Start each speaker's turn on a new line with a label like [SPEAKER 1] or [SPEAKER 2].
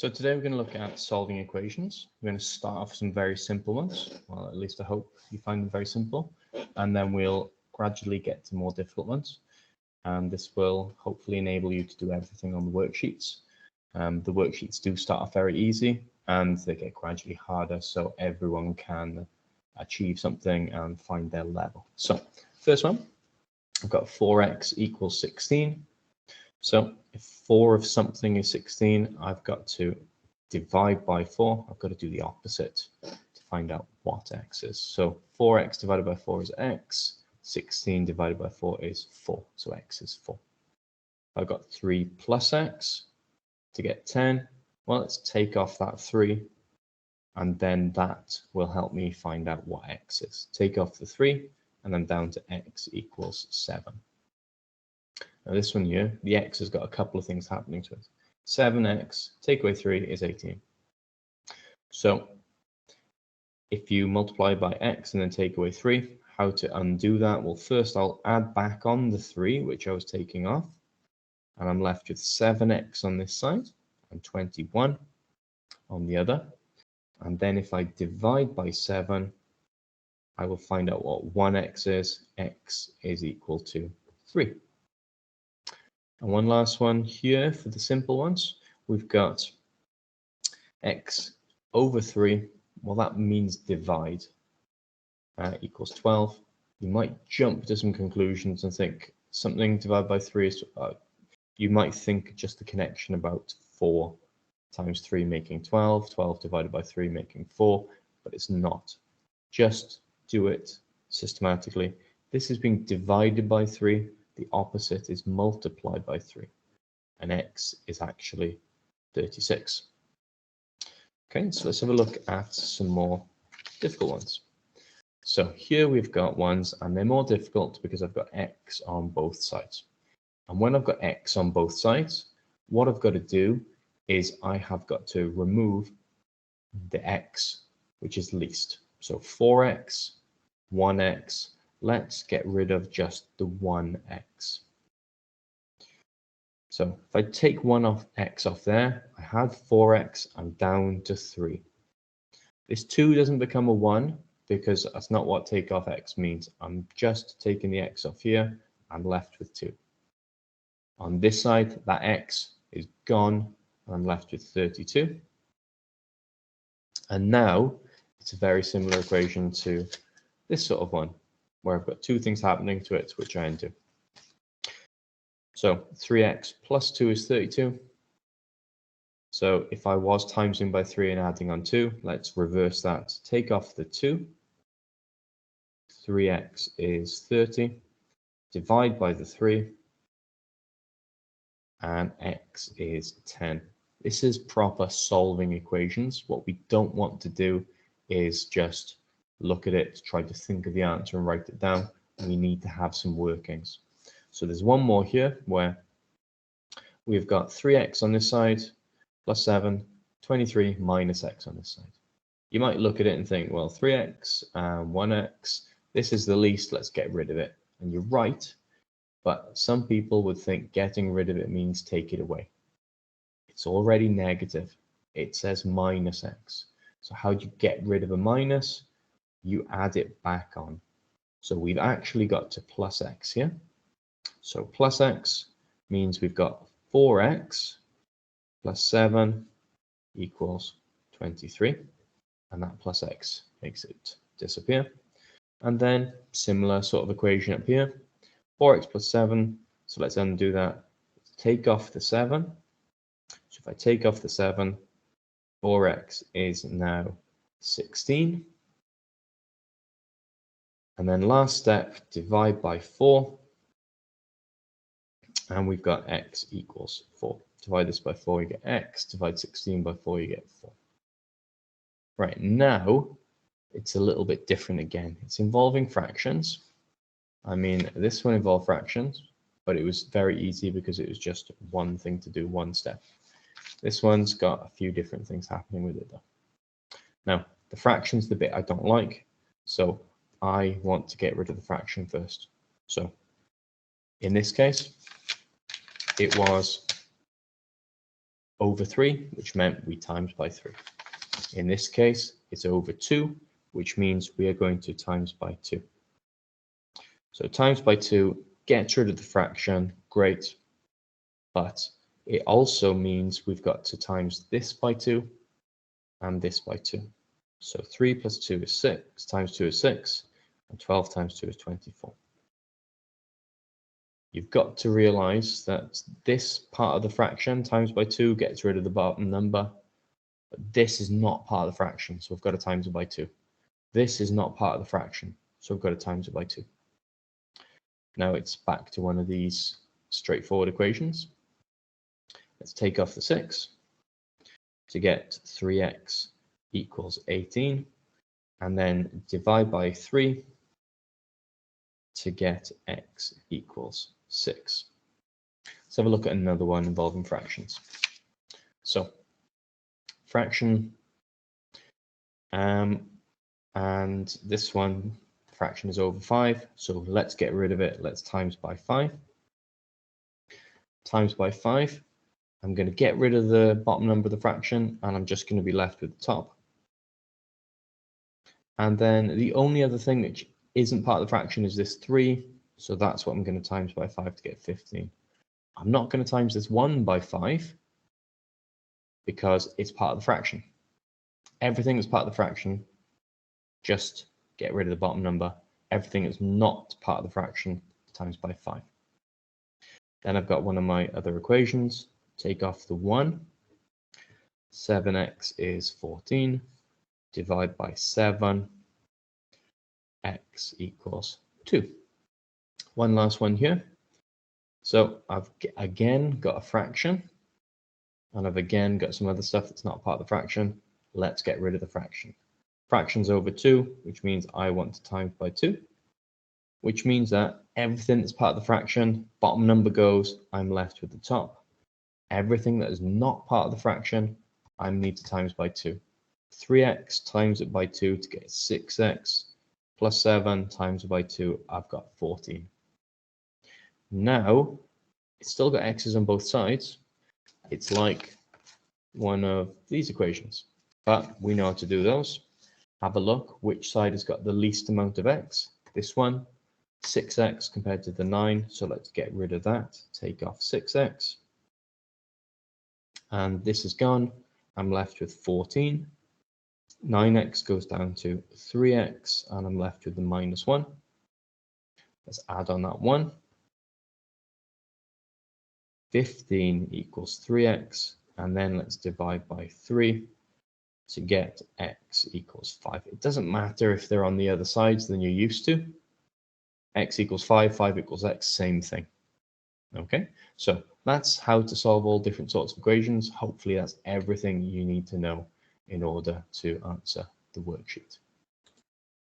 [SPEAKER 1] So today we're going to look at solving equations. We're going to start off with some very simple ones. Well, at least I hope you find them very simple. And then we'll gradually get to more difficult ones. And this will hopefully enable you to do everything on the worksheets. The worksheets do start off very easy and they get gradually harder so everyone can achieve something and find their level. So first one, I've got 4x equals 16. So if 4 of something is 16, I've got to divide by 4. I've got to do the opposite to find out what x is. So 4x divided by 4 is x. 16 divided by 4 is 4. So x is 4. I've got 3 plus x to get 10. Well, let's take off that 3. And then that will help me find out what x is. Take off the 3 and then down to x equals 7. Now this one here, the x has got a couple of things happening to it. 7x, take away 3 is 18. So if you multiply by x and then take away 3, how to undo that? Well, first I'll add back on the 3, which I was taking off. And I'm left with 7x on this side and 21 on the other. And then if I divide by 7, I will find out what 1x is. X is equal to 3. And one last one here for the simple ones. We've got x over 3. Well, that means divide equals 12. You might jump to some conclusions and think something divided by 3 is, you might think just the connection about 4 times 3 making 12, 12 divided by 3 making 4, but it's not. Just do it systematically. This is being divided by 3. The opposite is multiplied by 3, and x is actually 36. Okay, so let's have a look at some more difficult ones. So here we've got ones, and they're more difficult because I've got x on both sides. And when I've got x on both sides, what I've got to do is I have got to remove the x, which is least. So 4x, 1x, let's get rid of just the 1x. So if I take 1 x off there, I had 4x, I'm down to 3. This 2 doesn't become a 1 because that's not what take off x means. I'm just taking the x off here, I'm left with 2. On this side, that x is gone, and I'm left with 32. And now it's a very similar equation to this sort of one, where I've got two things happening to it, which I undo. So 3x plus 2 is 32. So if I was timesing by 3 and adding on 2, let's reverse that. Take off the 2. 3x is 30. Divide by the 3. And x is 10. This is proper solving equations. What we don't want to do is just look at it, try to think of the answer and write it down. We need to have some workings. So there's one more here where we've got 3x on this side plus 7, 23 minus x on this side. You might look at it and think, well, 3x and 1x, this is the least, let's get rid of it. And you're right, but some people would think getting rid of it means take it away. It's already negative. It says minus x. So how do you get rid of a minus? You add it back on. So we've actually got to plus x here. So plus x means we've got 4x plus 7 equals 23. And that plus x makes it disappear. And then similar sort of equation up here. 4x plus 7. So let's undo that. Take off the 7. So if I take off the 7, 4x is now 16. And then last step, divide by 4. And we've got x equals 4. Divide this by 4, you get x. Divide 16 by 4, you get 4. Right, now it's a little bit different again. It's involving fractions. I mean, this one involved fractions, but it was very easy because it was just one thing to do, one step. This one's got a few different things happening with it though. Now, the fraction's the bit I don't like, so I want to get rid of the fraction first. So in this case, it was over 3, which meant we times by 3. In this case, it's over 2, which means we are going to times by 2. So times by 2 gets rid of the fraction, great, but it also means we've got to times this by 2 and this by 2. So 3 plus 2 is 6, times 2 is 6, and 12 times 2 is 24. You've got to realize that this part of the fraction, times by 2, gets rid of the bottom number. But this is not part of the fraction, so we've got to times it by 2. This is not part of the fraction, so we've got to times it by 2. Now it's back to one of these straightforward equations. Let's take off the 6 to get 3x equals 18, and then divide by 3 to get x equals 6. Let's have a look at another one involving fractions. So fraction, and this one, fraction is over 5, so let's get rid of it. Let's times by 5. Times by 5. I'm going to get rid of the bottom number of the fraction, and I'm just going to be left with the top. And then the only other thing which isn't part of the fraction is this 3, so that's what I'm going to times by 5 to get 15. I'm not going to times this 1 by 5 because it's part of the fraction. Everything that's part of the fraction, just get rid of the bottom number. Everything that's not part of the fraction, times by 5. Then I've got one of my other equations. Take off the 1. 7x is 14. Divide by 7. X equals 2. One last one here. So I've again got a fraction, and I've again got some other stuff that's not part of the fraction. Let's get rid of the fraction. Fraction's over 2, which means I want to times by 2, which means that everything that's part of the fraction, bottom number goes, I'm left with the top. Everything that is not part of the fraction, I need to times by 2. 3x times it by 2 to get 6x, plus 7 times it by 2, I've got 14. Now, it's still got x's on both sides. It's like one of these equations, but we know how to do those. Have a look, which side has got the least amount of x? This one, 6x compared to the 9, so let's get rid of that. Take off 6x. And this is gone. I'm left with 14. 9x goes down to 3x, and I'm left with the minus 1. Let's add on that 1. 15 equals 3x, and then let's divide by 3 to get x equals 5. It doesn't matter if they're on the other sides than you're used to. X equals 5, 5 equals x, same thing. Okay, so that's how to solve all different sorts of equations. Hopefully that's everything you need to know in order to answer the worksheet.